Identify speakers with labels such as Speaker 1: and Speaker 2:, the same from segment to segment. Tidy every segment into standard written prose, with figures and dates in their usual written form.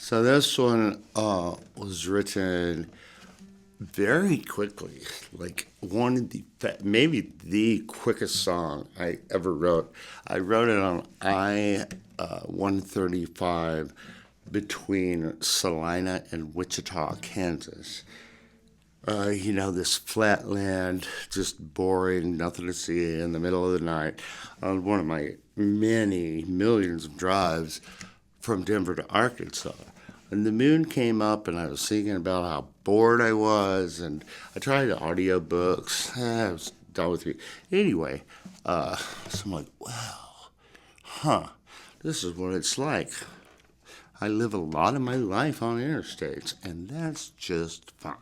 Speaker 1: So this one was written very quickly, like one of maybe the quickest song I ever wrote. I wrote it on I-135 between Salina and Wichita, Kansas. This flat land, just boring, nothing to see in the middle of the night, on one of my many millions of drives from Denver to Arkansas. And the moon came up, and I was thinking about how bored I was, and I tried audiobooks. I was done with it. Anyway, so I'm like, wow, this is what it's like. I live a lot of my life on interstates, and that's just fine.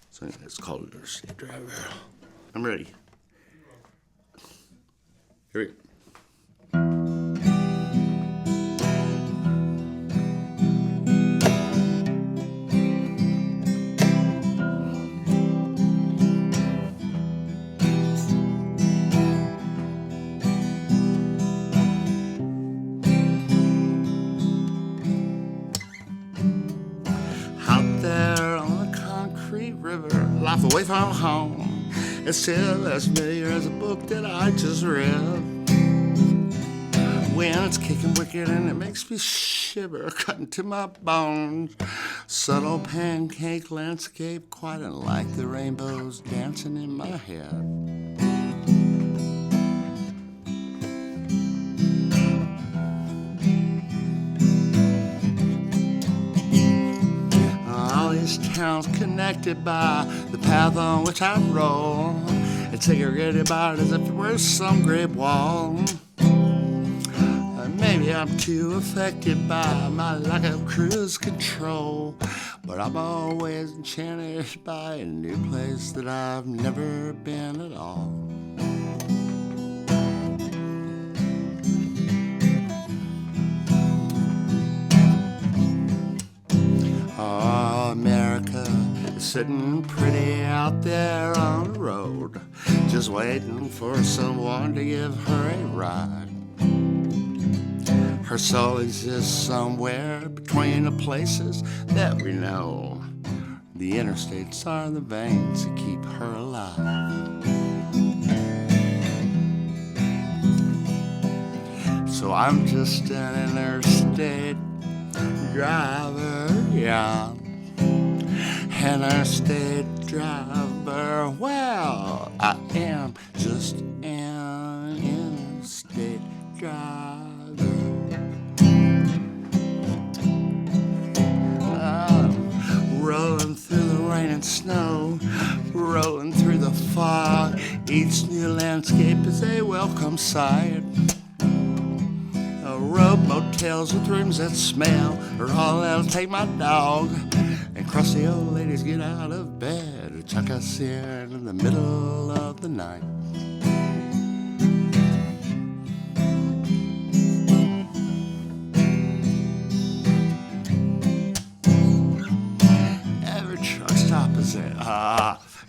Speaker 1: So it's called Interstate Driver. I'm ready. Here we go. Life away from home, it's still as familiar as a book that I just read. When it's kicking wicked and it makes me shiver, cutting to my bones. Subtle pancake landscape, quite unlike the rainbows dancing in my head. Towns connected by the path on which I roll, and segregated by it as if it were some great wall. Maybe I'm too affected by my lack of cruise control, but I'm always enchanted by a new place that I've never been at all. America is sitting pretty out there on the road, just waiting for someone to give her a ride. Her soul exists somewhere between the places that we know. The interstates are the veins that keep her alive. So I'm just an interstate driver, yeah. Interstate driver, well, I am just an interstate driver. Rolling through the rain and snow, rolling through the fog. Each new landscape is a welcome sight. Road motels with rooms that smell are all that'll take my dog. And crusty old ladies get out of bed to chuck us in the middle of the night.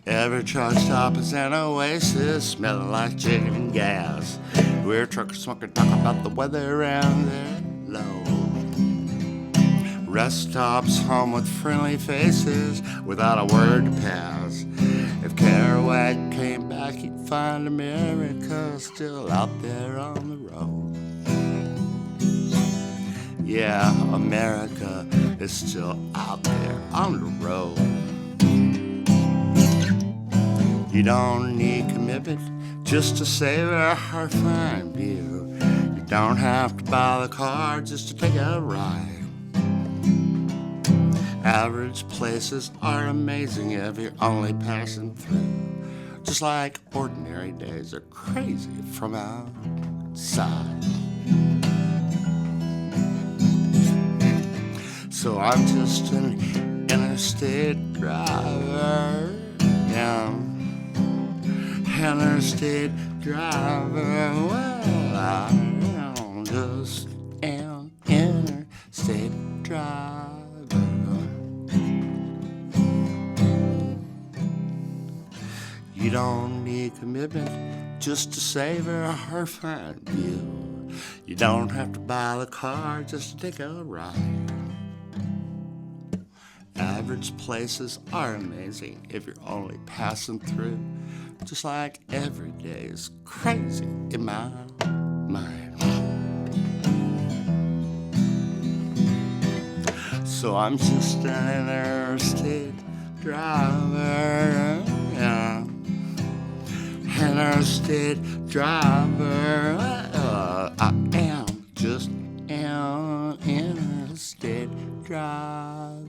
Speaker 1: Every truck stop is an oasis, smelling like chicken gas. We're truckers smoking, talking about the weather and they're low. Rest stops home with friendly faces, without a word to pass. If Kerouac came back, he'd find America still out there on the road. Yeah, America is still out there on the road. You don't need commitment just to savor her fine view. You don't have to buy the car just to take a ride. Average places are amazing if you're only passing through. Just like ordinary days are crazy from outside. So I'm just an interstate driver, yeah. Interstate driver, well, I'm just an interstate driver. You don't need commitment just to savor her fine view. You don't have to buy the car just to take a ride. Average places are amazing if you're only passing through. Just like every day is crazy in my mind. So I'm just an interstate driver, yeah. Interstate driver, I am just an interstate driver.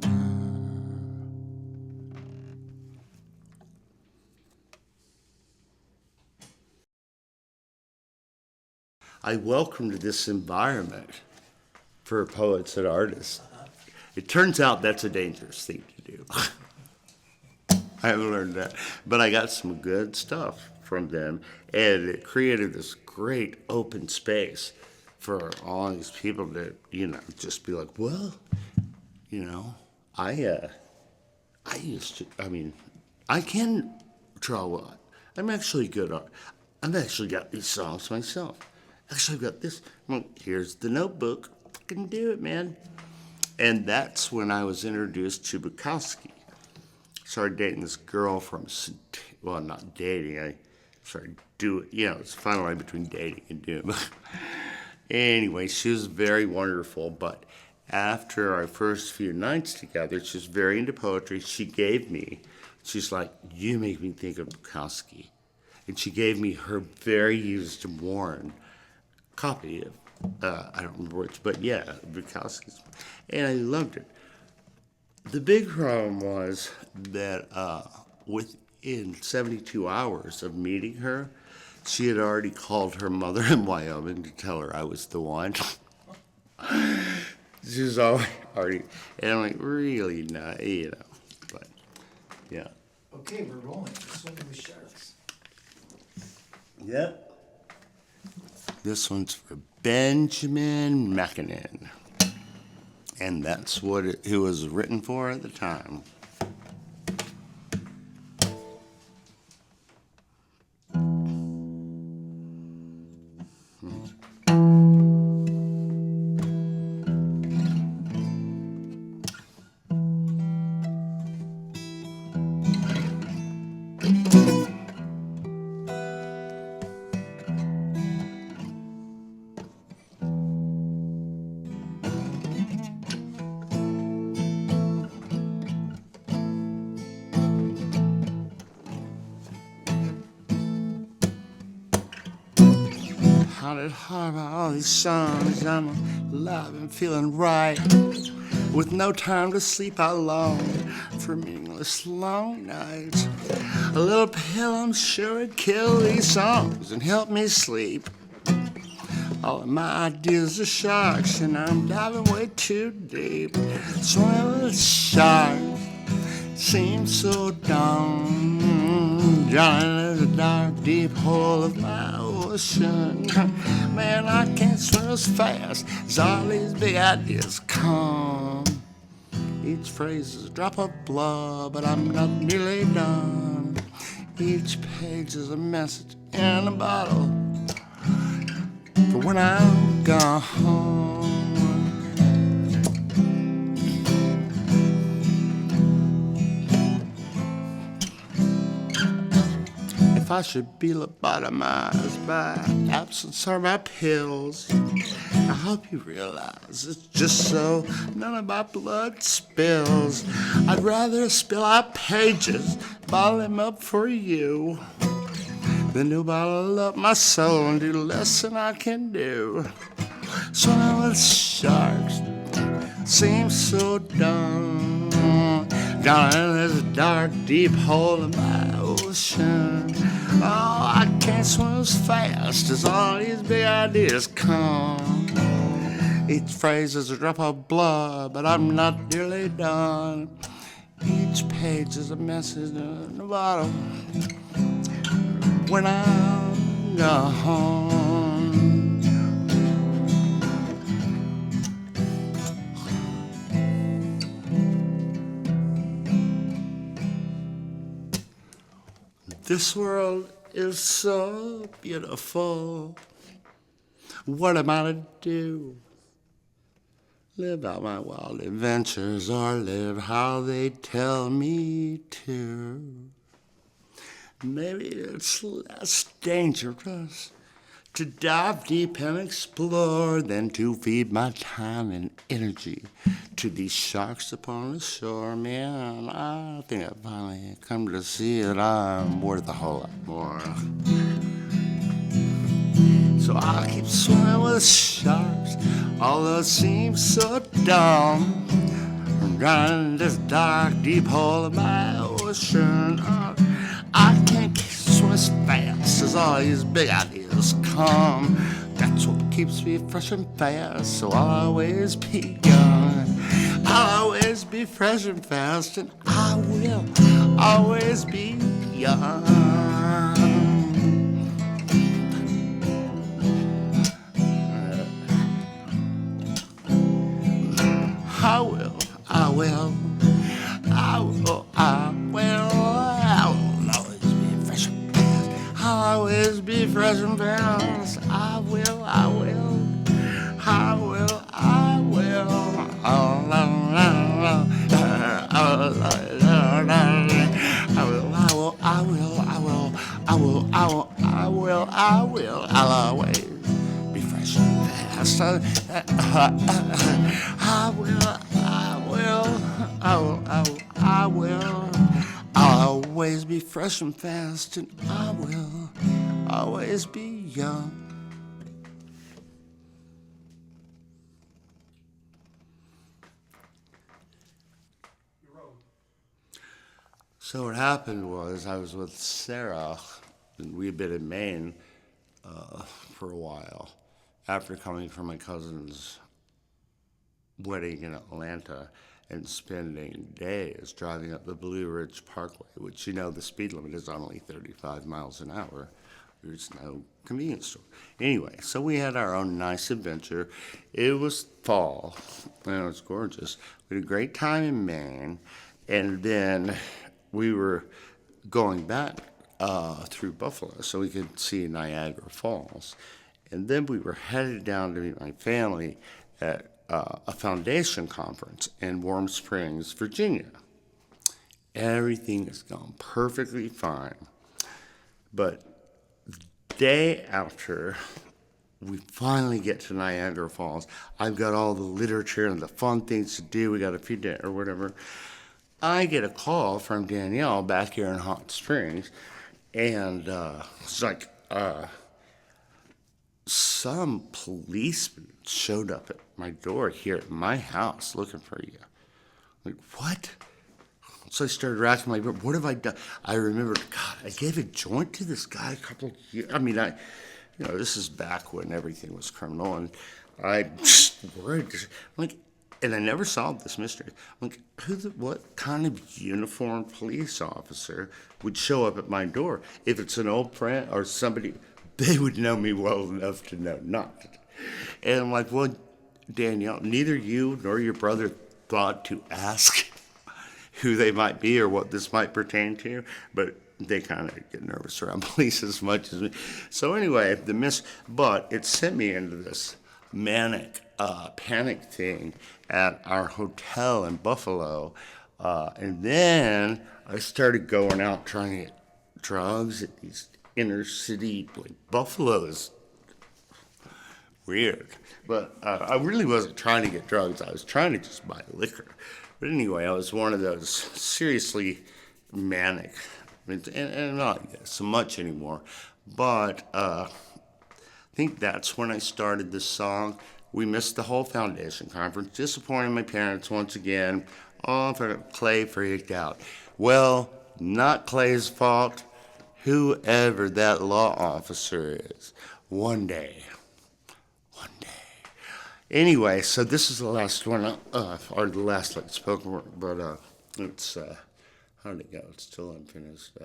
Speaker 1: I welcomed this environment for poets and artists. It turns out that's a dangerous thing to do. I haven't learned that. But I got some good stuff from them, and it created this great open space for all these people to, just be like, well, I can draw a lot. I'm actually good at I've actually got these songs myself. Actually, I've got this. Well, here's the notebook. Fucking do it, man. And that's when I was introduced to Bukowski. Started dating this girl from, well, not dating. I started doing, it's a fine line between dating and doing. Anyway, she was very wonderful. But after our first few nights together, she was very into poetry. She's like, you make me think of Bukowski. And she gave me her very used and worn copy of, I don't remember which, but yeah, Bukowski's. And I loved it. The big problem was that within 72 hours of meeting her, she had already called her mother in Wyoming to tell her I was the one. She was already, and I'm like, really not, but yeah.
Speaker 2: Okay, we're rolling. Swimming with sharks.
Speaker 1: Yep. This one's for Bmakin. And that's what it was written for at the time. Haunted heart by all these songs, I'm alive and feeling right. With no time to sleep, I long for meaningless long nights. A little pill, I'm sure, would kill these songs and help me sleep. All of my ideas are sharks, and I'm diving way too deep. Swimming with sharks seems so dumb. Drowning in the dark, deep hole of my ocean. Man, I can't swim as fast as all these big ideas come. Each phrase is a drop of blood, but I'm not nearly done. Each page is a message in a bottle for when I'm gone. If I should be lobotomized by absence or by pills, I hope you realize it's just so none of my blood spills. I'd rather spill out pages, bottle them up for you, than to bottle up my soul and do less than I can do. Swimming with sharks seems so dumb. Down in the dark, deep hole in my ocean. Oh, I can't swim as fast as all these big ideas come. Each phrase is a drop of blood, but I'm not nearly done. Each page is a message in a bottle when I'm gone. This world is so beautiful. What am I to do? Live out my wild adventures or live how they tell me to. Maybe it's less dangerous to dive deep and explore than to feed my time and energy to these sharks upon the shore. Man, I think I finally come to see that I'm worth a whole lot more. So I'll keep swimming with sharks, although it seems so dumb. Running this dark, deep hole of my ocean. I can't swim as fast as all these big ideas come. That's what keeps me fresh and fast, so I'll always be young. I'll always be fresh and fast, and I will always be young. I will, I will, I will, I will, I will always be fresh and fast. I'll always be fresh and fast. I will, I will, I will, I will. I will, I will, I'll always be fresh and fast. I will. I'll always be fresh and fast, and I will always be young. So what happened was I was with Sarah, and we had been in Maine for a while after coming from my cousin's wedding in Atlanta and spending days driving up the Blue Ridge Parkway, which, you know, the speed limit is only 35 miles an hour. There's no convenience store. Anyway, so we had our own nice adventure. It was fall, and it was gorgeous. We had a great time in Maine, and then we were going back through Buffalo so we could see Niagara Falls. And then we were headed down to meet my family at a foundation conference in Warm Springs, Virginia. Everything has gone perfectly fine. But the day after we finally get to Niagara Falls, I've got all the literature and the fun things to do. We got a few days or whatever. I get a call from Danielle back here in Hot Springs, and it's like, some policeman showed up at my door here at my house looking for you. Like, what? So I started racking my brain. What have I done? I remembered, God, I gave a joint to this guy a couple of years. I mean, this is back when everything was criminal, and I just worried. Like, and I never solved this mystery. I'm like, what kind of uniformed police officer would show up at my door? If it's an old friend or somebody, they would know me well enough to know not to. And I'm like, well, Danielle, neither you nor your brother thought to ask who they might be or what this might pertain to, but they kind of get nervous around police as much as me. So anyway, but it sent me into this manic panic thing at our hotel in Buffalo. And then I started going out trying to get drugs at these inner city, like Buffalo is weird. But I really wasn't trying to get drugs. I was trying to just buy liquor. But anyway, I was one of those seriously manic, and not so much anymore. But I think that's when I started this song. We missed the whole foundation conference, disappointing my parents once again. Oh, Clay freaked out. Well, not Clay's fault. Whoever that law officer is, one day. Anyway, so this is the last one, or the last spoken word, but it's, how did it go? It's still unfinished.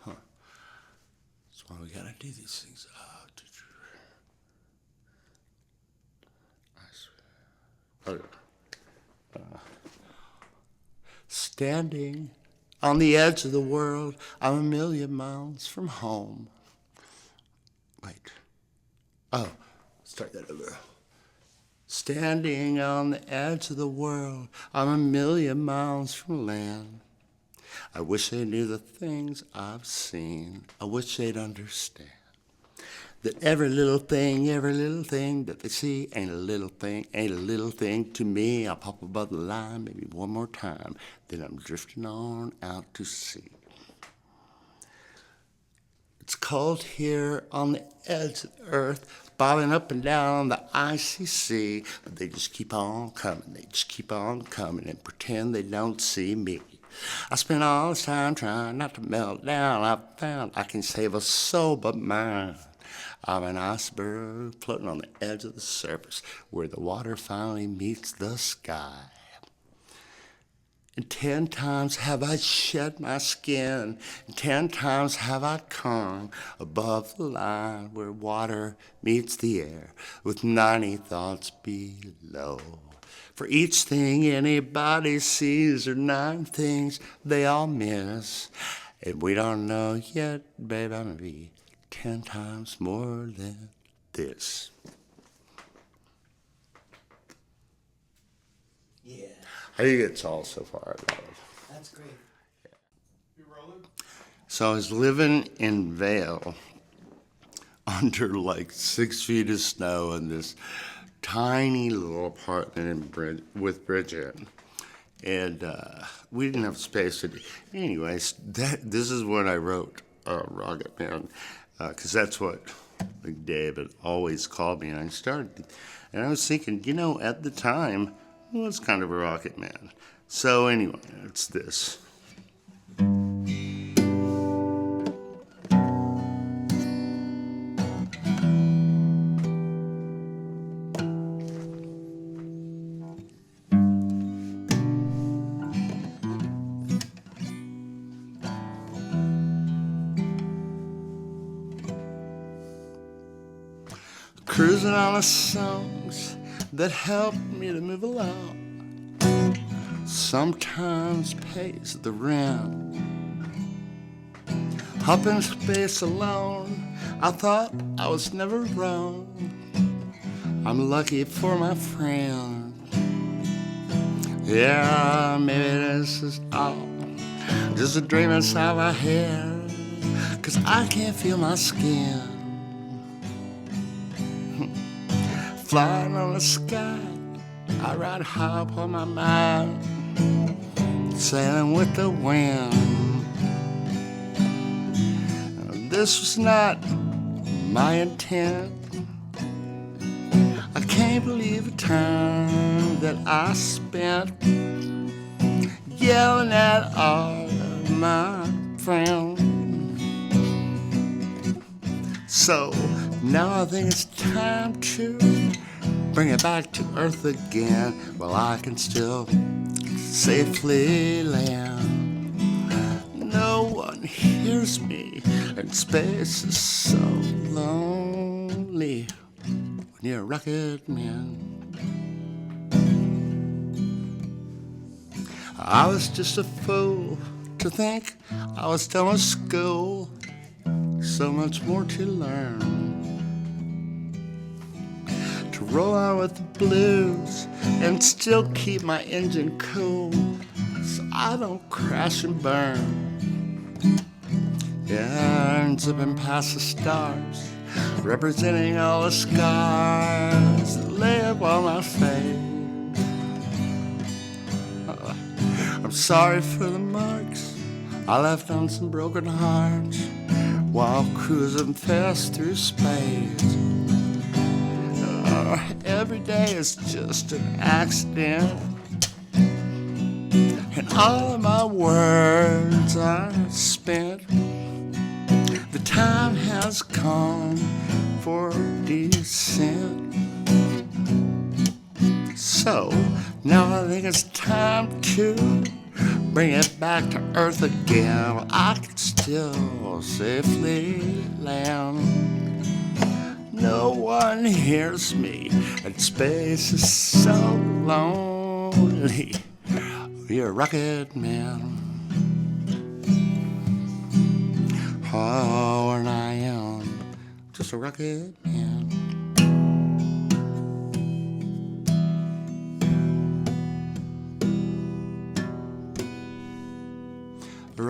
Speaker 1: That's why we gotta do these things. Standing on the edge of the world, I'm a million miles from home. Wait. Oh, start that over. Standing on the edge of the world, I'm a million miles from land. I wish they knew the things I've seen. I wish they'd understand that every little thing that they see ain't a little thing to me. I'll pop above the line maybe one more time, then I'm drifting on out to sea. It's cold here on the edge of the earth, bobbing up and down on the icy sea, but they just keep on coming, and pretend they don't see me. I spend all this time trying not to melt down. I've found I can save a soul but mine. I'm an iceberg floating on the edge of the surface where the water finally meets the sky. And 10 times have I shed my skin, and 10 times have I come above the line where water meets the air, with 90 thoughts below. For each thing anybody sees are 9 things they all miss. And we don't know yet, babe, I'm gonna be 10 times more than this.
Speaker 2: Yeah,
Speaker 1: I think it's all so far.
Speaker 2: that's great.
Speaker 3: You rolling?
Speaker 1: So I was living in Vail under like 6 feet of snow in this tiny little apartment with Bridget. And we didn't have space to do. Anyways, this is when I wrote Rocket Man, because that's what like Dave had always called me. And I started, and I was thinking, at the time, I was kind of a Rocket Man. So anyway, it's this. Cruising on the songs that help me to move along. Sometimes pays the rent. Hop in space alone, I thought I was never wrong. I'm lucky for my friend. Yeah, maybe this is all just a dream inside my head, 'cause I can't feel my skin. Flying on the sky, I ride high upon my mind, sailing with the wind. This was not my intent. I can't believe the time that I spent yelling at all of my friends. So now I think it's time to bring it back to earth again, while I can still safely land. No one hears me, and space is so lonely when you're a rocket man. I was just a fool to think I was done with school. So much more to learn. To roll on with the blues and still keep my engine cool, so I don't crash and burn. Yeah, I'm zipping past the stars, representing all the scars that live on my face. I'm sorry for the marks I left on some broken hearts while cruising fast through space. Every day is just an accident, and all of my words are spent. The time has come for descent. So now I think it's time to bring it back to earth again, while I can still safely land. No one hears me, and space is so lonely. You're a rocket man. Oh, and I am just a rocket man.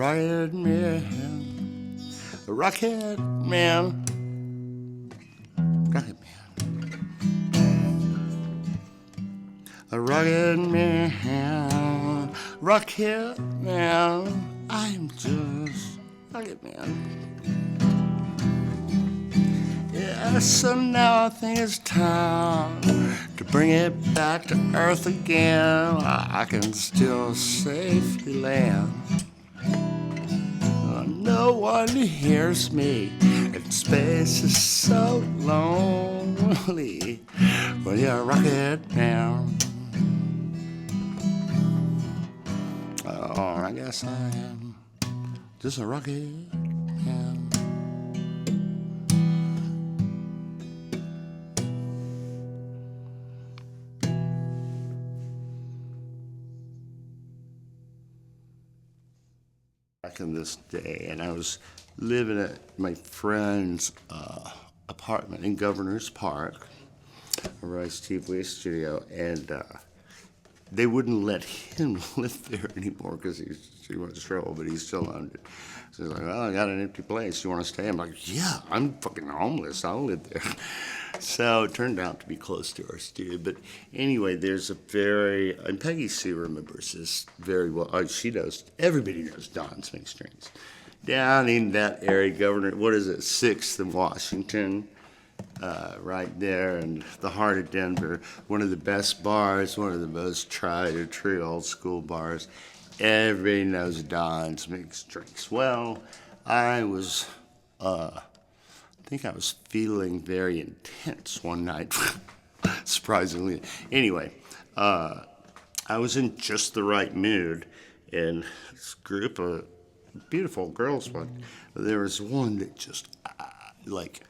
Speaker 1: rugged man, a rocket man, rocket man, a rugged man, rocket man. I'm just rocket man. Yeah, so now I think it's time to bring it back to earth again. I can still safely land. No one hears me, and space is so lonely when you're a rocket man. Oh, I guess I am just a rocket man. Back in this day, and I was living at my friend's apartment in Governor's Park, where I Steve Waste Studio, and they wouldn't let him live there anymore because he went to trouble, but he still owned it. So he's like, well, I got an empty place. You want to stay? I'm like, yeah, I'm fucking homeless. I'll live there. So it turned out to be close to our studio. But anyway, there's a very, and Peggy Sue remembers this very well. Oh, she knows, everybody knows Don Swing Strings. Down in that area, Governor, what is it, 6th and Washington, right there in the heart of Denver. One of the best bars, one of the most tried and true old school bars. Everybody knows Don's Mixed Drinks. Well, I was, I think I was feeling very intense one night, surprisingly. Anyway, I was in just the right mood, and this group of beautiful girls, but there was one that just, like,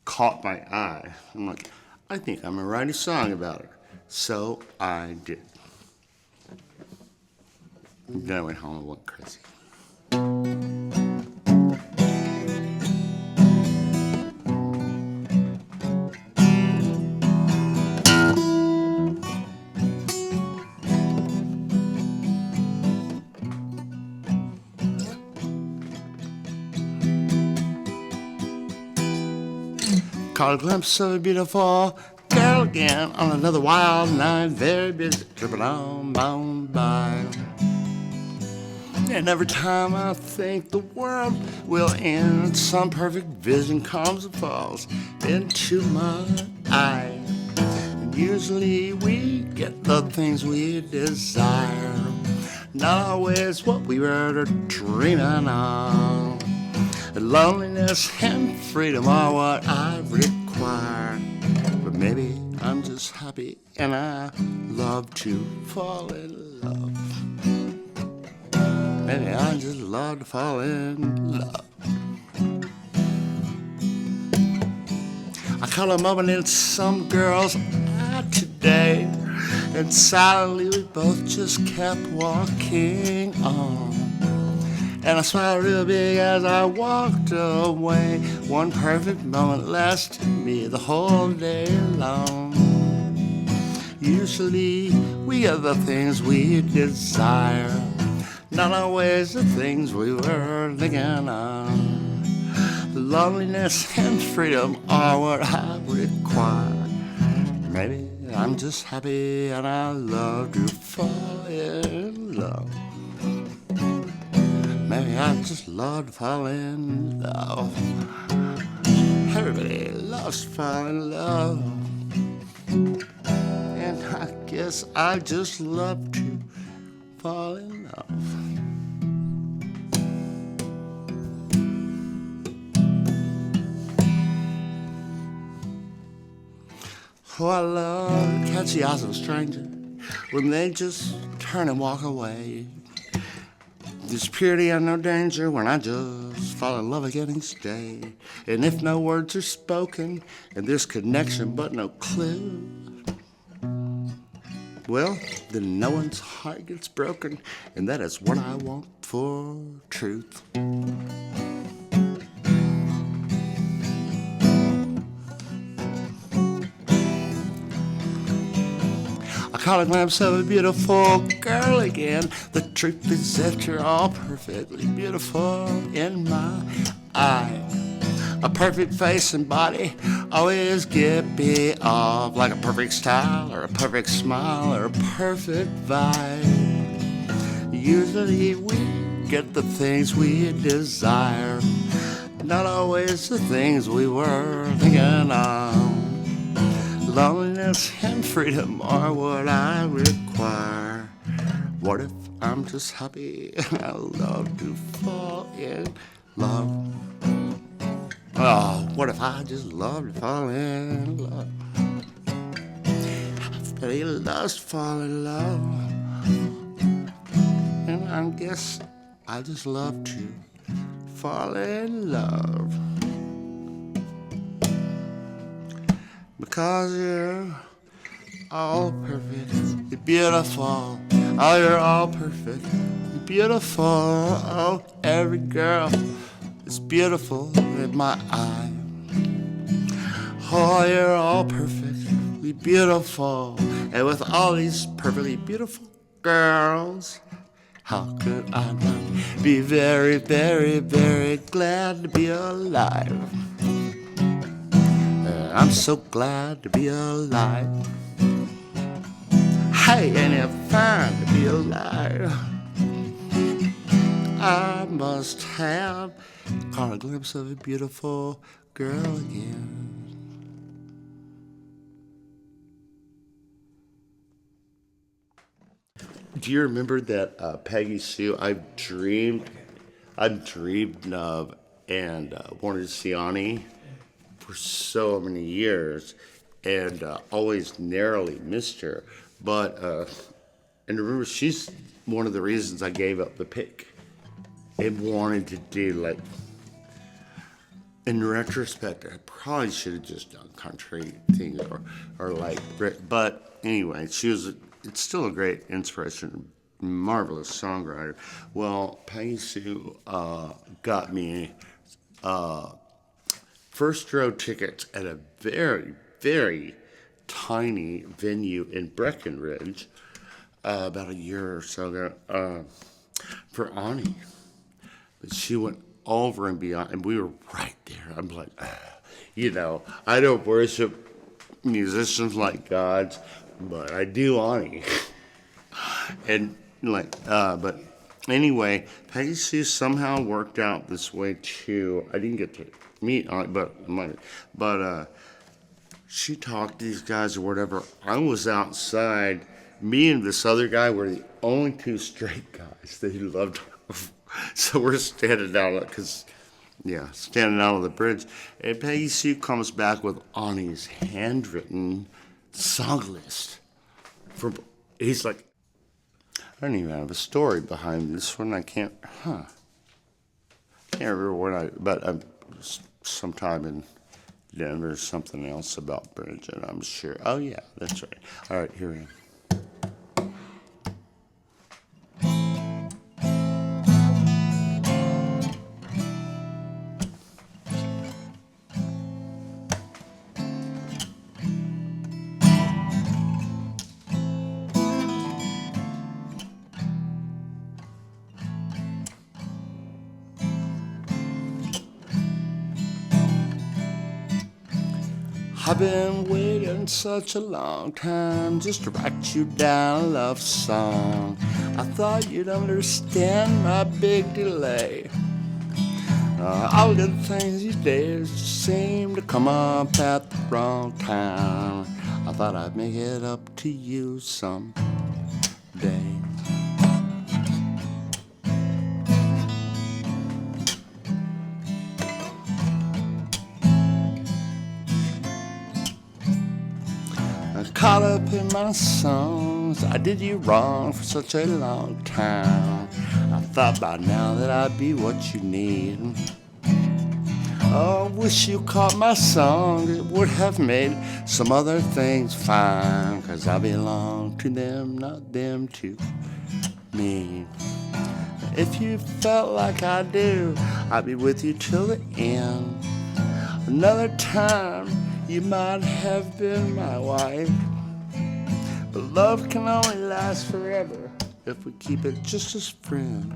Speaker 1: caught my eye. I'm like, I think I'm gonna write a song about her. So I did. Then I went home and went crazy. Caught a glimpse of a beautiful girl again on another wild night, very busy, tripping on by. And every time I think the world will end, some perfect vision comes and falls into my eye. And usually we get the things we desire, not always what we were dreaming of. Loneliness and freedom are what I require. But maybe I'm just happy and I love to fall in love. Maybe I just love to fall in love. I caught a moment in some girl's eye today, and silently we both just kept walking on. And I smiled real big as I walked away. One perfect moment lasted me the whole day long. Usually we get the things we desire, not always the things we were thinking of. Loneliness and freedom are what I require. Maybe I'm just happy and I love to fall in love. Maybe I just love to fall in love. Everybody loves to fall in love. And I guess I just love to fall in love. Oh, I love to catch the eyes of a stranger when they just turn and walk away. There's purity and no danger when I just fall in love again each day. And if no words are spoken and there's connection but no clue, well, then no one's heart gets broken, and that is what I want for truth. I caught a glimpse of a beautiful girl again. The truth is that you're all perfectly beautiful in my eye. A perfect face and body always get me off, like a perfect style or a perfect smile or a perfect vibe. Usually we get the things we desire, not always the things we were thinking of. Loneliness and freedom are what I require. What if I'm just happy and I love to fall in love? Oh, what if I just love to fall in love? I really love to fall in love. And I guess I just love to fall in love. Because you're all perfect, you're beautiful. Oh, you're all perfect, you're beautiful. Oh, every girl is beautiful in my eye. Oh, you're all perfectly beautiful. And with all these perfectly beautiful girls, how could I not be very, very, very glad to be alive? I'm so glad to be alive. Hey, ain't it fine to be alive? I must have caught a glimpse of a beautiful girl again. Do you remember that Peggy Sue I've dreamed of and wanted to see Ani for so many years, and always narrowly missed her. But and remember, she's one of the reasons I gave up the pick and wanted to do, like, in retrospect, I probably should have just done country things or like Bret. But anyway, it's still a great inspiration, marvelous songwriter. Well, Peggy Sue got me first row tickets at a very, very tiny venue in Breckenridge about a year or so ago for Ani. But she went over and beyond, and we were right there. I'm like, I don't worship musicians like gods, but I do Ani. And but anyway, Peggy Sue somehow worked out this way too. I didn't get to meet Ani, but she talked to these guys or whatever. I was outside. Me and this other guy were the only two straight guys that he loved her. So we're standing out on the bridge, and Peggy Sue comes back with Ani's handwritten song list. He's like, I don't even have a story behind this one. I can't remember but sometime in Denver, something else about Bridget, I'm sure. Oh yeah, that's right. All right, here we go. I've been waiting such a long time just to write you down a love song. I thought you'd understand my big delay. All the things these days just seem to come up at the wrong time. I thought I'd make it up to you someday. Caught up in my songs, I did you wrong for such a long time. I thought by now that I'd be what you need. Oh, wish you caught my song, it would have made some other things fine. 'Cause I belong to them, not them to me. If you felt like I do, I'd be with you till the end. Another time, you might have been my wife, But love can only last forever if we keep it just as friends.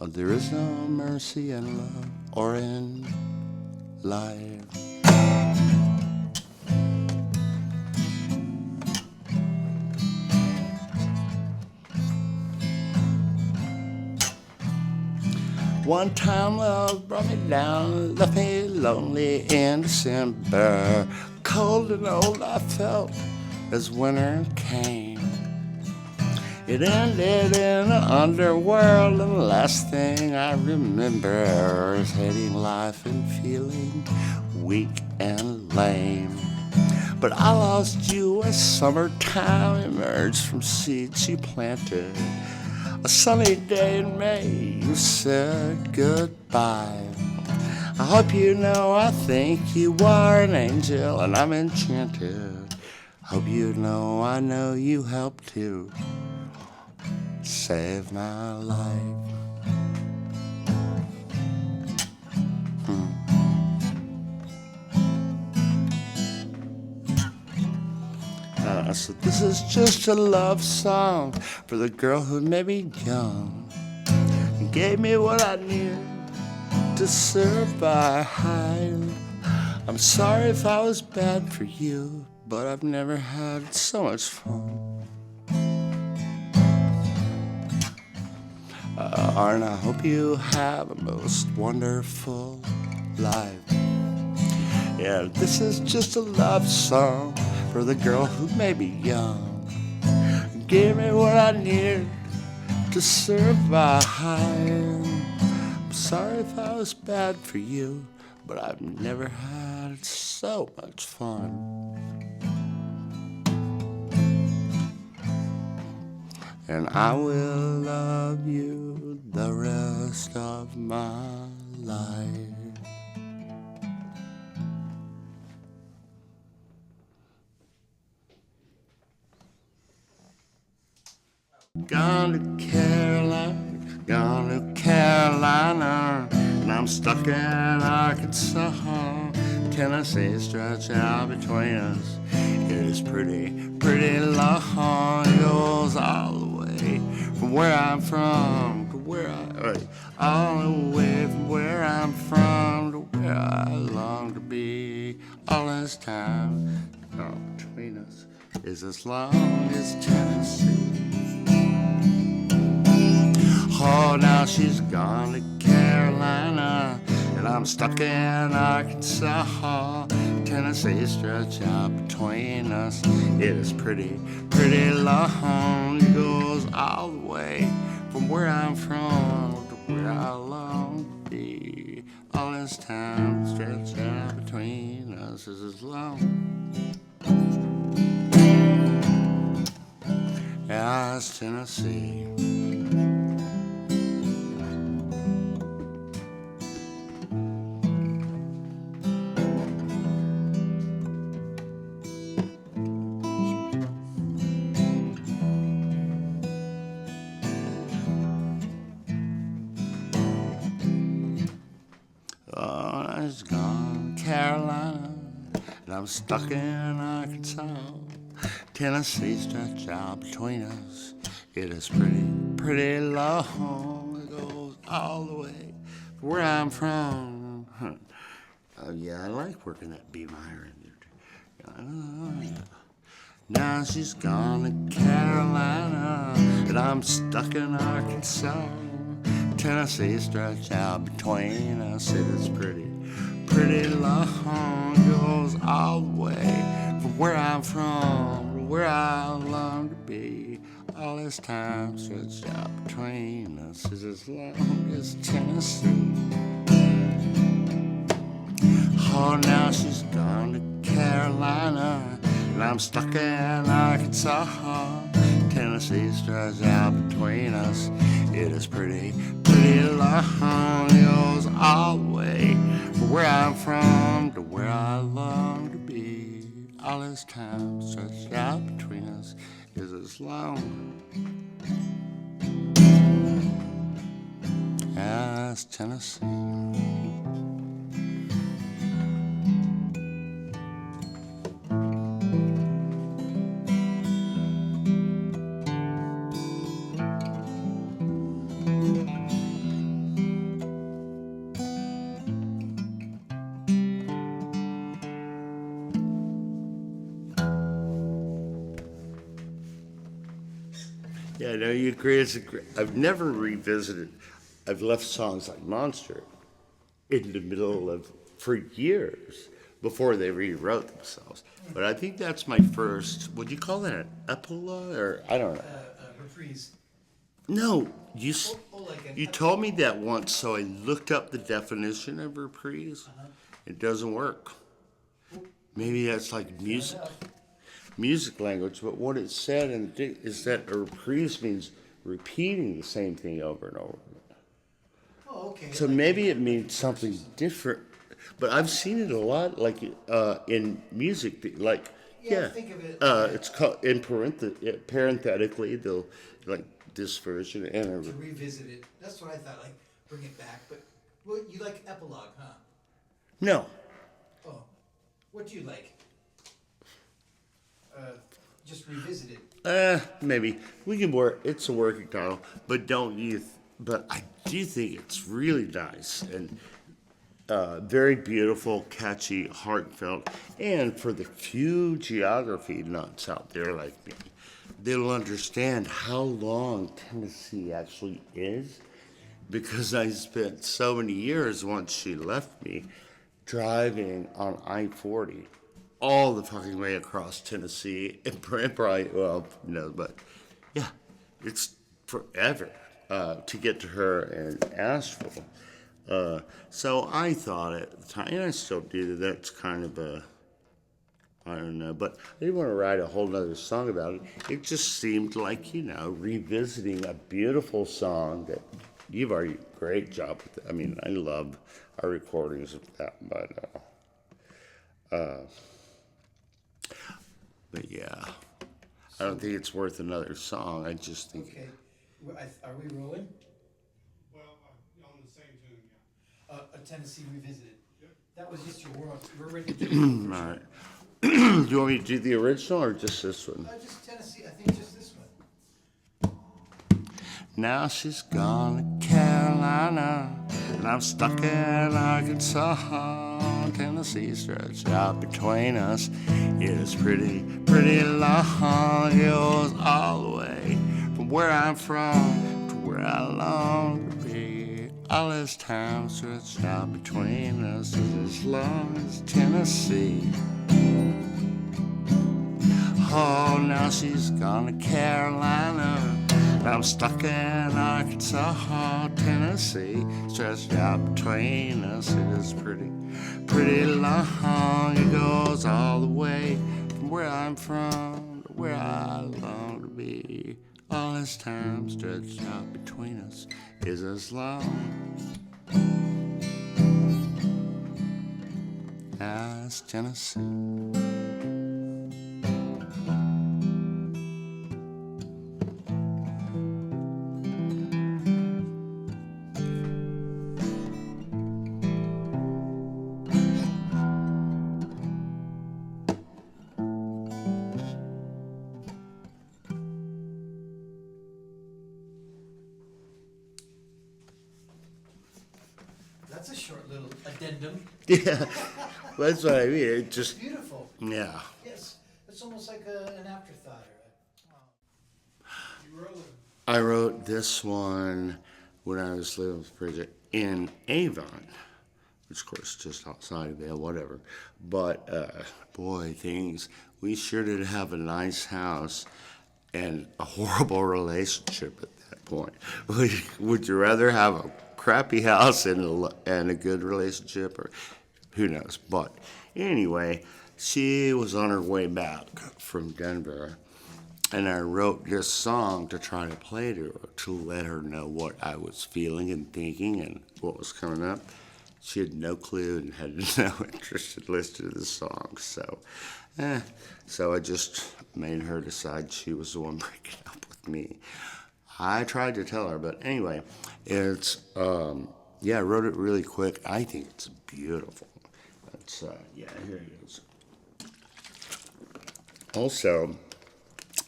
Speaker 1: There is no mercy in love or in life. One time love brought me down, left me lonely in December. Cold and old I felt as winter came. It ended in an underworld, and the last thing I remember is hating life and feeling weak and lame. But I lost you as summertime emerged from seeds you planted. A sunny day in May, you said goodbye. I hope you know I think you are an angel and I'm enchanted. Hope you know you helped to save my life. So this is just a love song for the girl who made me young and gave me what I needed to survive. I'm sorry if I was bad for you, but I've never had so much fun. And I hope you have a most wonderful life. Yeah, this is just a love song for the girl who made me young, gave me what I needed to survive. I'm sorry if I was bad for you, but I've never had so much fun. And I will love you the rest of my life. Gone to Carolina, and I'm stuck in Arkansas. Tennessee stretch out between us. It is pretty long. It goes all the way from where I'm from to where all the way from where I'm from to where I long to be. All this time between us is as long as Tennessee. Oh, now she's gone to Carolina, and I'm stuck in Arkansas. Tennessee stretch out between us. It is pretty long. It goes all the way from where I'm from to where I long to be. All this time stretch out between us is as long as Tennessee. She's gone to Carolina, and I'm stuck in Arkansas. Tennessee stretch out between us. It is pretty long. It goes all the way from where I'm from. Yeah, I like working that B minor in there. Now she's gone to Carolina, and I'm stuck in Arkansas. Tennessee stretch out between us. It is pretty long. It goes all the way from where I'm from to where I long to be. All this time stretched out between us is as long as Tennessee. Oh, now she's gone to Carolina, and I'm stuck in Arkansas. Tennessee stretched out between us. It is pretty long. It goes all the way from where I'm from to where I long to be. All this time stretched out between us is as long as Tennessee. Yeah, no, you agree. I've never revisited. I've left songs like Monster in the middle of for years before they rewrote themselves. But I think that's my first. Would you call that an epilogue or I don't know?
Speaker 2: Reprise.
Speaker 1: No,
Speaker 2: Like an
Speaker 1: you told me that once, so I looked up the definition of reprise. It doesn't work. Maybe that's like music language, but what it said is that a reprise means repeating the same thing over and over.
Speaker 2: Oh, okay.
Speaker 1: So
Speaker 2: like
Speaker 1: maybe
Speaker 2: a-
Speaker 1: it means something different, but I've seen it a lot, like in music, like
Speaker 2: Yeah, think of it
Speaker 1: it's called parenthetically they'll like this version and
Speaker 2: to revisit it. That's what I thought, like bring it back. But well, you like epilogue, huh?
Speaker 1: no,
Speaker 2: Oh, what do you like? Just revisit it.
Speaker 1: maybe we can work. It's a working title, but don't you? But I do think it's really nice and very beautiful, catchy, heartfelt, and for the few geography nuts out there like me, they'll understand how long Tennessee actually is, because I spent so many years once she left me driving on I-40 all the fucking way across Tennessee and probably, well, no, but yeah, it's forever to get to her in Asheville. So I thought at the time, and I still do, that's kind of a, I don't know, but I didn't want to write a whole nother song about it. It just seemed like, revisiting a beautiful song that you've already great job with it. I mean, I love our recordings of that, but yeah, I don't think it's worth another song. I just think,
Speaker 2: Okay. Are we rolling?
Speaker 3: Well, on the same tune, yeah.
Speaker 2: A Tennessee revisited. That was just your word. We're ready to do
Speaker 1: all right. Do you want me to do the original or just this one?
Speaker 2: just Tennessee. I think just this one.
Speaker 1: Now she's gone to Carolina, and I'm stuck in Arkansas. Tennessee stretched out between us. It is pretty, pretty long. It goes all the way from where I'm from to where I long to be. All this time stretched out between us is as long as Tennessee. Oh, now she's gone to Carolina. I'm stuck in Arkansas, Tennessee. Stretched out between us, it is pretty, pretty long. It goes all the way from where I'm from to where I long to be. All this time stretched out between us is as long as Tennessee.
Speaker 2: That's a short little addendum.
Speaker 1: Yeah, that's what I mean. It just,
Speaker 2: Beautiful.
Speaker 1: yeah.
Speaker 2: Yes. It's almost like an afterthought.
Speaker 3: You roll it.
Speaker 1: I wrote this one when I was living with Bridget in Avon, which of course just outside of there, whatever. But boy, we sure did have a nice house and a horrible relationship at that point. Would you rather have a crappy house and a good relationship, or who knows? But anyway, she was on her way back from Denver, and I wrote this song to try to play to her, to let her know what I was feeling and thinking and what was coming up. She had no clue and had no interest in listening to the song, so I just made her decide she was the one breaking up with me. I tried to tell her, but anyway, it's, I wrote it really quick. I think it's beautiful. It's, here it is. Also,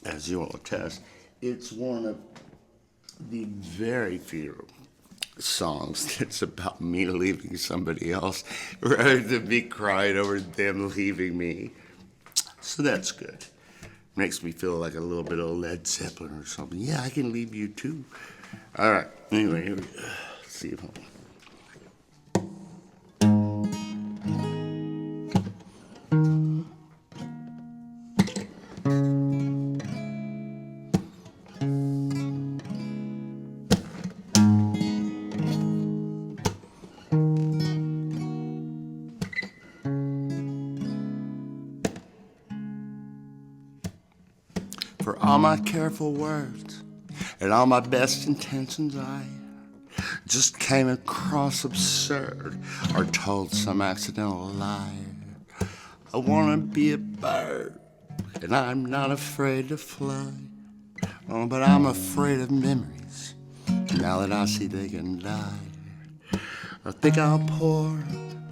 Speaker 1: as you will attest, it's one of the very few songs that's about me leaving somebody else rather than me crying over them leaving me. So that's good. Makes me feel like a little bit of Led Zeppelin or something. Yeah, I can leave you too. All right. Anyway, here we go. Let's see if for all my careful words and all my best intentions, I just came across absurd or told some accidental lie. I want to be a bird, and I'm not afraid to fly. Oh, but I'm afraid of memories, now that I see they can die. I think I'll pour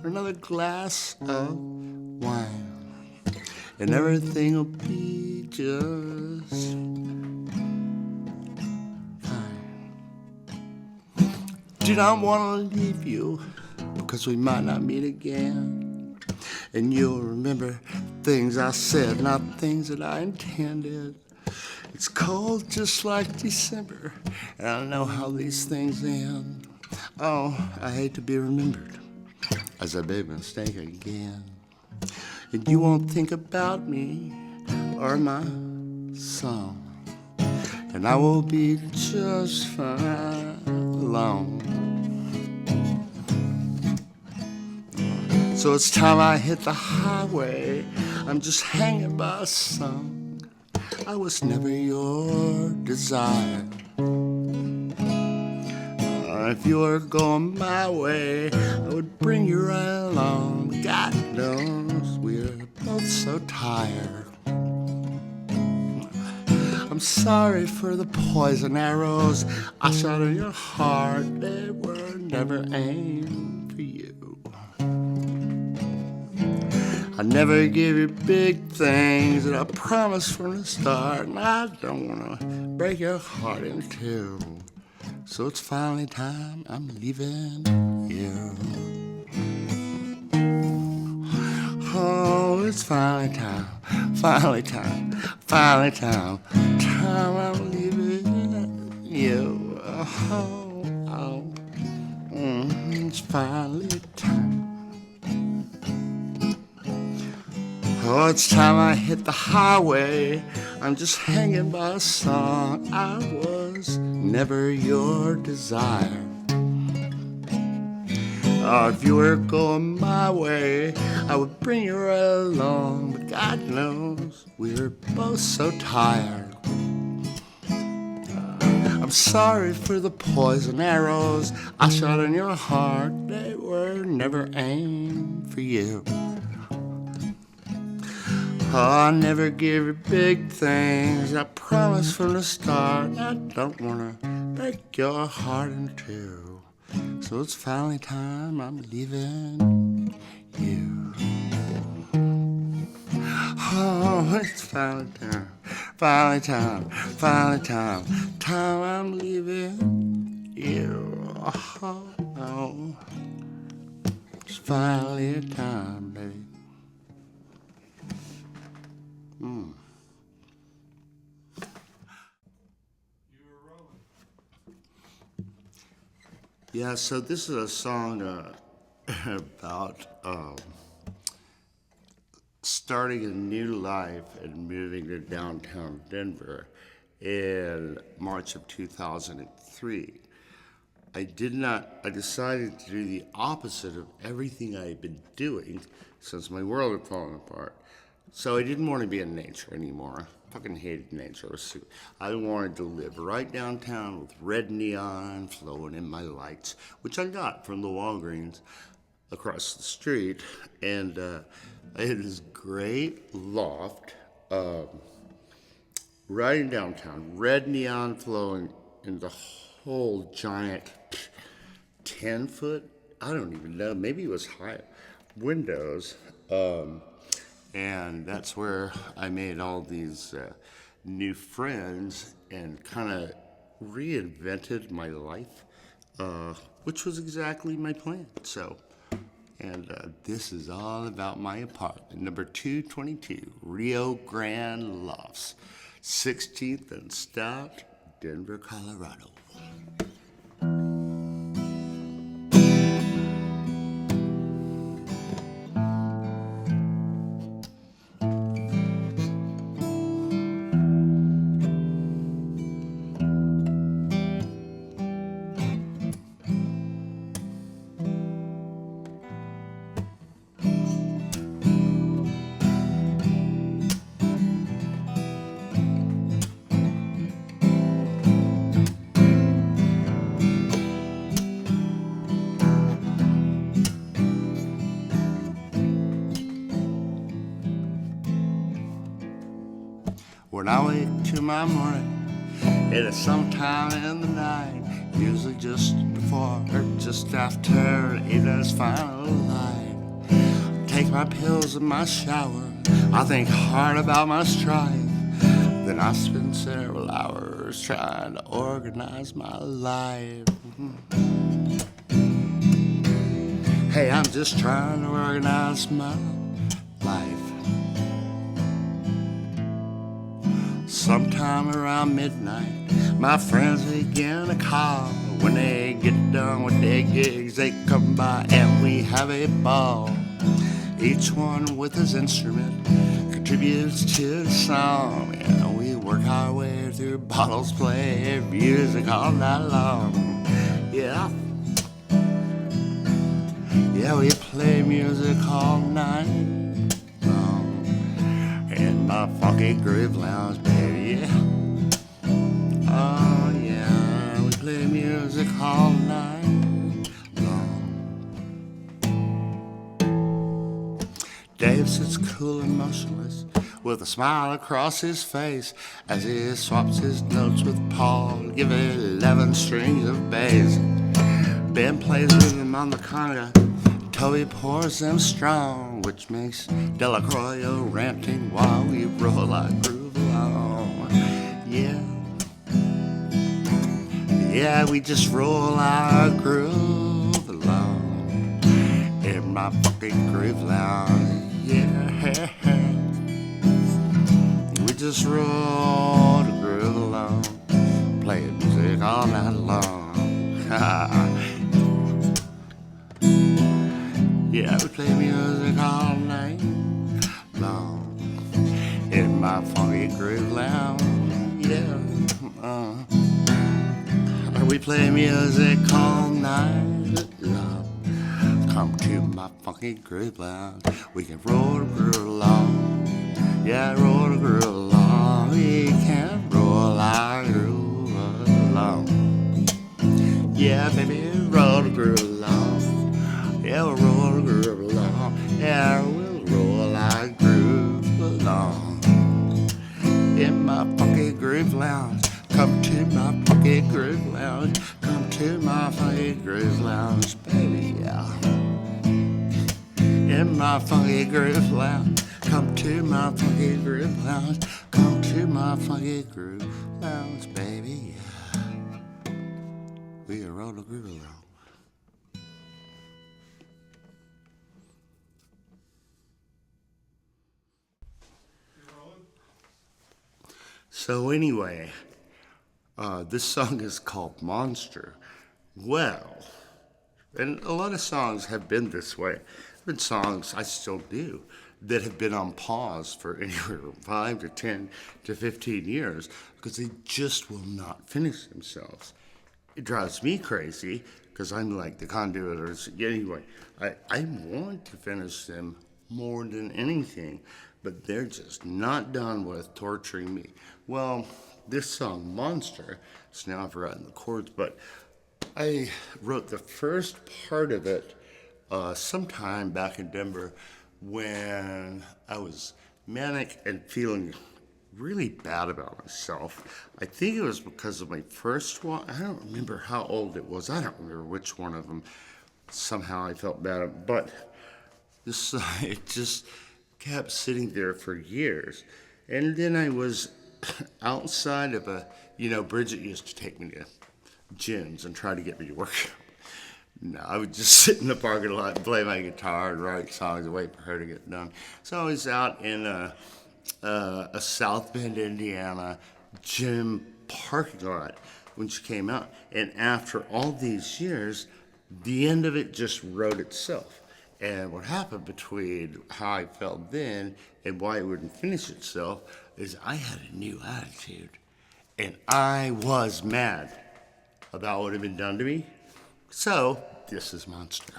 Speaker 1: another glass of wine, and everything will be just fine. Do not want to leave you, because we might not meet again. And you'll remember things I said, not things that I intended. It's cold just like December, and I know how these things end. Oh, I hate to be remembered as a big mistake again. And you won't think about me or my song, and I will be just fine alone. So it's time I hit the highway. I'm just hanging by a song. I was never your desire. If you were going my way, I would bring you right along. God knows we're both so tired. I'm sorry for the poison arrows I shot in your heart. They were never aimed for you. I never give you big things that I promised from the start, and I don't want to break your heart in two. So it's finally time I'm leaving you. Oh, it's finally time, time I'm leaving you. It's finally time. Oh, it's time I hit the highway. I'm just hanging by a song. I was never your desire. Oh, if you were going my way, I would bring you right along. But God knows we were both so tired. I'm sorry for the poison arrows I shot in your heart. They were never aimed for you. Oh, I never give you big things I promised from the start. I don't want to break your heart in two. So it's finally time I'm leaving you. Oh, it's finally time, time I'm leaving you. Oh, it's finally time, baby.
Speaker 3: You were rolling.
Speaker 1: Yeah, so this is a song about starting a new life and moving to downtown Denver in March of 2003. I decided to do the opposite of everything I had been doing since my world had fallen apart. So I didn't want to be in nature anymore. I fucking hated nature. I wanted to live right downtown with red neon flowing in my lights, which I got from the Walgreens across the street. And I had this great loft right in downtown, red neon flowing in the whole giant 10-foot, I don't even know, maybe it was high, windows. And that's where I made all these new friends and kind of reinvented my life, which was exactly my plan. So, And this is all about my apartment, number 222, Rio Grande Lofts, 16th and Stout, Denver, Colorado. When I wake to my morning, it is sometime in the night, usually just before or just after evening's final light. Take my pills in my shower, I think hard about my strife, then I spend several hours trying to organize my life. Hey, I'm just trying to organize my life. Sometime around midnight, my friends begin to call. When they get done with their gigs, they come by and we have a ball. Each one with his instrument contributes to the song, and we work our way through bottles, play music all night long. Yeah, we play music all night long in my funky groove lounge, baby. Yeah. Oh yeah, we play music all night long. Dave sits cool and motionless with a smile across his face as he swaps his notes with Paul to give it 11 strings of bass. Ben plays with him on the conga, Toby pours them strong, which makes Delacroix ranting while we roll our groove along. Yeah, we just roll our groove along in my fucking groove lounge. Yeah, we just roll the groove along, playing music all night long. Yeah, we play music all night long in my funky groove lounge. Yeah, we play music all night long. Come to my funky groove lounge. We can roll the groove along. Yeah, roll the groove along. We can roll our groove along. Yeah, baby, roll the groove along. Yeah, we'll roll the groove along. Yeah, we'll roll our groove along in my funky groove lounge. Come to my funky groove lounge. Come to my funky groove lounge, baby, yeah. In my funky groove lounge. Come to my funky groove lounge. Come to my funky groove lounge, baby, yeah. We roll the groove along. So anyway, this song is called Monster. Well, and a lot of songs have been this way. There have been songs, I still do, that have been on pause for anywhere from 5 to 10 to 15 years because they just will not finish themselves. It drives me crazy because I'm like the conduit or anyway. I want to finish them more than anything, but they're just not done with torturing me. Well, this song, Monster, so now I've forgotten the chords, but I wrote the first part of it sometime back in Denver when I was manic and feeling really bad about myself. I think it was because of my first one. I don't remember how old it was. I don't remember which one of them. Somehow I felt bad, but this it just kept sitting there for years. And then I was outside of Bridget used to take me to gyms and try to get me to work out. No, I would just sit in the parking lot and play my guitar and write songs and wait for her to get done. So I was out in a South Bend, Indiana gym parking lot when she came out. And after all these years, the end of it just wrote itself. And what happened between how I felt then and why it wouldn't finish itself is I had a new attitude. And I was mad about what had been done to me. So, this is Monster.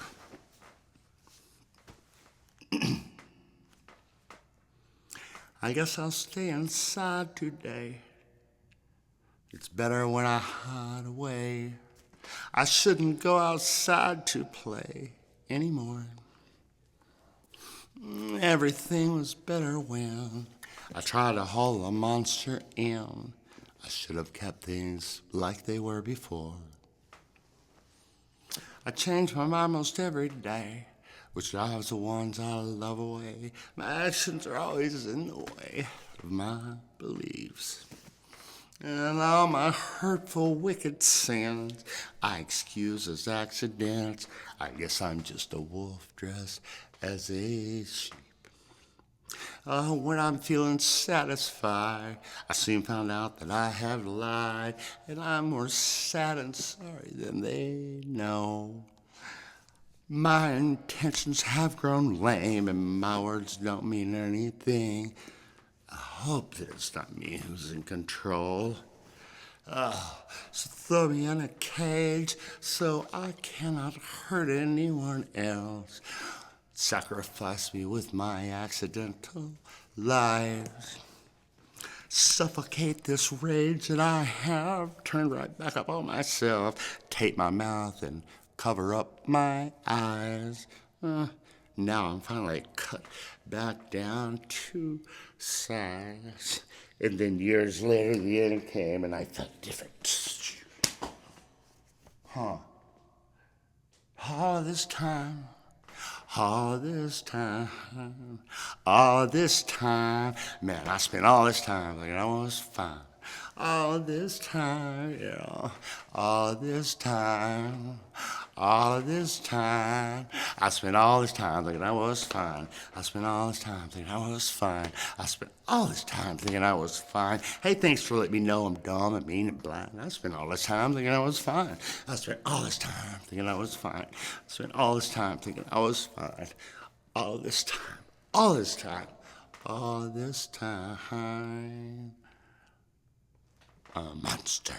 Speaker 1: I guess I'll stay inside today. It's better when I hide away. I shouldn't go outside to play anymore. Everything was better when I tried to haul a monster in. I should have kept things like they were before. I change my mind most every day, which drives the ones I love away. My actions are always in the way of my beliefs. And all my hurtful, wicked sins I excuse as accidents. I guess I'm just a wolf dressed as a sheep. When I'm feeling satisfied, I soon found out that I have lied, and I'm more sad and sorry than they know. My intentions have grown lame, and my words don't mean anything. I hope that it's not me who's in control. So throw me in a cage so I cannot hurt anyone else. Sacrifice me with my accidental lies. Suffocate this rage that I have. Turn right back up on myself. Tape my mouth and cover up my eyes. Now I'm finally cut back down to size. And then years later, the end came and I felt different. All this time, man, I spent all this time thinking I was fine. All this time, yeah, all this time, I spent all this time thinking I was fine. I spent all this time thinking I was fine. I spent all this time thinking I was fine. Hey, thanks for letting me know I'm dumb and mean and blind. I spent all this time thinking I was fine. I spent all this time thinking I was fine. I spent all this time thinking I was fine. All this time, a monster.